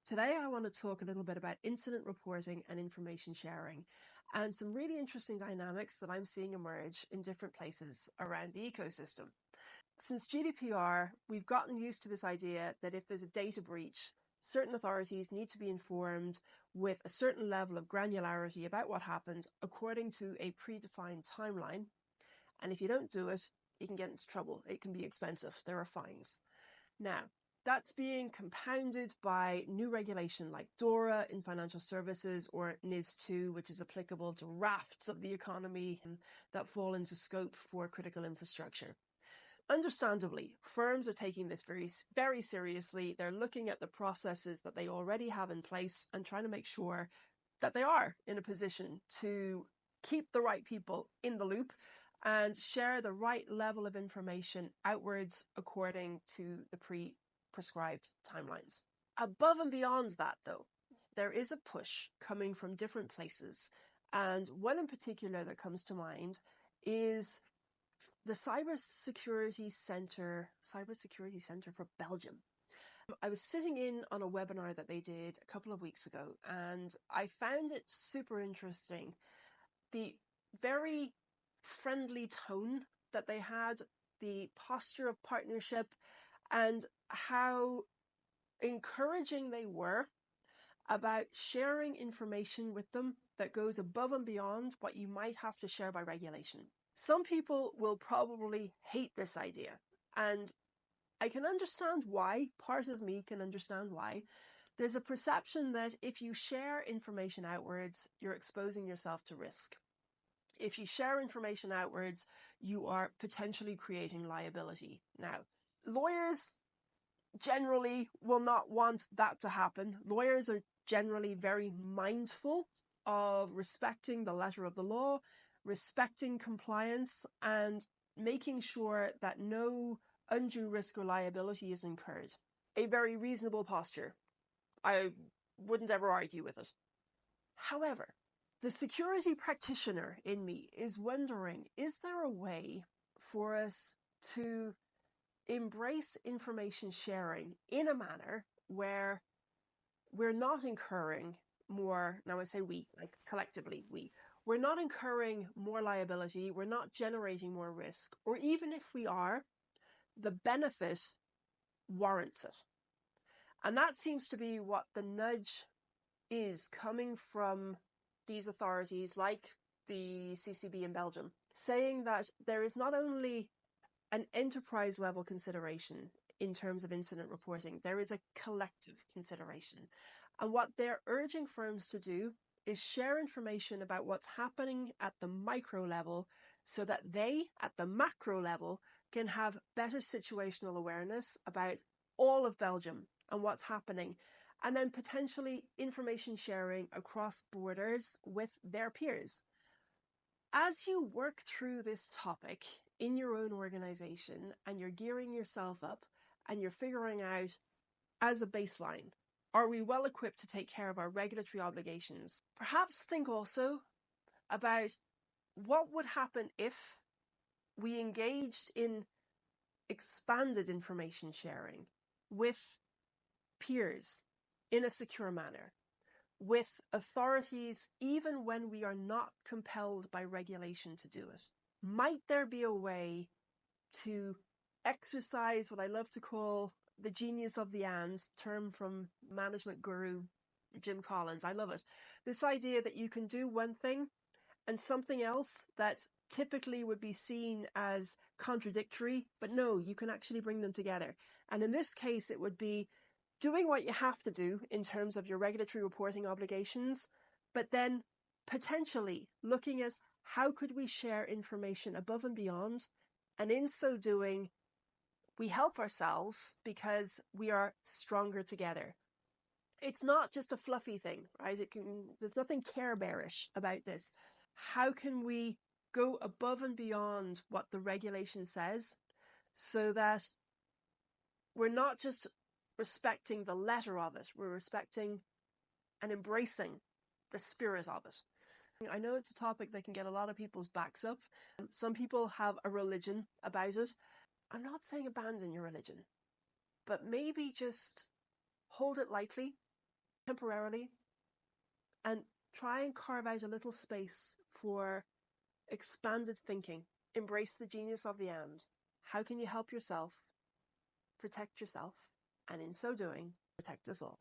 Today, I want to talk a little bit about incident reporting and information sharing and some really interesting dynamics that I'm seeing emerge in different places around the ecosystem. Since GDPR, we've gotten used to this idea that if there's a data breach, certain authorities need to be informed with a certain level of granularity about what happened according to a predefined timeline. And if you don't do it, you can get into trouble. It can be expensive. There are fines. Now, that's being compounded by new regulation like DORA in financial services or NIS2, which is applicable to rafts of the economy that fall into scope for critical infrastructure. Understandably, firms are taking this very, very seriously. They're looking at the processes that they already have in place and trying to make sure that they are in a position to keep the right people in the loop and share the right level of information outwards according to the prescribed timelines. Above and beyond that, though, there is a push coming from different places. And one in particular that comes to mind is the Cybersecurity Center for Belgium. I was sitting in on a webinar that they did a couple of weeks ago, and I found it super interesting. The very friendly tone that they had, the posture of partnership, and how encouraging they were about sharing information with them that goes above and beyond what you might have to share by regulation. Some people will probably hate this idea, and I can understand why. Part of me can understand why. There's a perception that if you share information outwards, you're exposing yourself to risk. If you share information outwards, you are potentially creating liability. Now, lawyers generally will not want that to happen. Lawyers are generally very mindful of respecting the letter of the law, respecting compliance, and making sure that no undue risk or liability is incurred. A very reasonable posture. I wouldn't ever argue with it. However, the security practitioner in me is wondering, is there a way for us to embrace information sharing in a manner where we're not incurring more, now I say we, like collectively we're not incurring more liability, we're not generating more risk, or even if we are, the benefit warrants it. And that seems to be what the nudge is coming from these authorities like the CCB in Belgium, saying that there is not only an enterprise level consideration in terms of incident reporting, there is a collective consideration. And what they're urging firms to do is share information about what's happening at the micro level so that they, at the macro level, can have better situational awareness about all of Belgium and what's happening, and then potentially information sharing across borders with their peers. As you work through this topic in your own organization and you're gearing yourself up and you're figuring out as a baseline, are we well equipped to take care of our regulatory obligations? Perhaps think also about what would happen if we engaged in expanded information sharing with peers in a secure manner, with authorities, even when we are not compelled by regulation to do it. Might there be a way to exercise what I love to call the genius of the and, term from management guru Jim Collins? I love it. This idea that you can do one thing and something else that typically would be seen as contradictory, but no, you can actually bring them together. And in this case, it would be doing what you have to do in terms of your regulatory reporting obligations, but then potentially looking at how could we share information above and beyond, and in so doing, we help ourselves because we are stronger together. It's not just a fluffy thing, right? There's nothing Care Bearish about this. How can we go above and beyond what the regulation says so that we're not just respecting the letter of it, we're respecting and embracing the spirit of it. I know it's a topic that can get a lot of people's backs up. Some people have a religion about it. I'm not saying abandon your religion, but maybe just hold it lightly temporarily and try and carve out a little space for expanded thinking. Embrace the genius of the and. How can you help yourself, protect yourself, and in so doing, protect us all?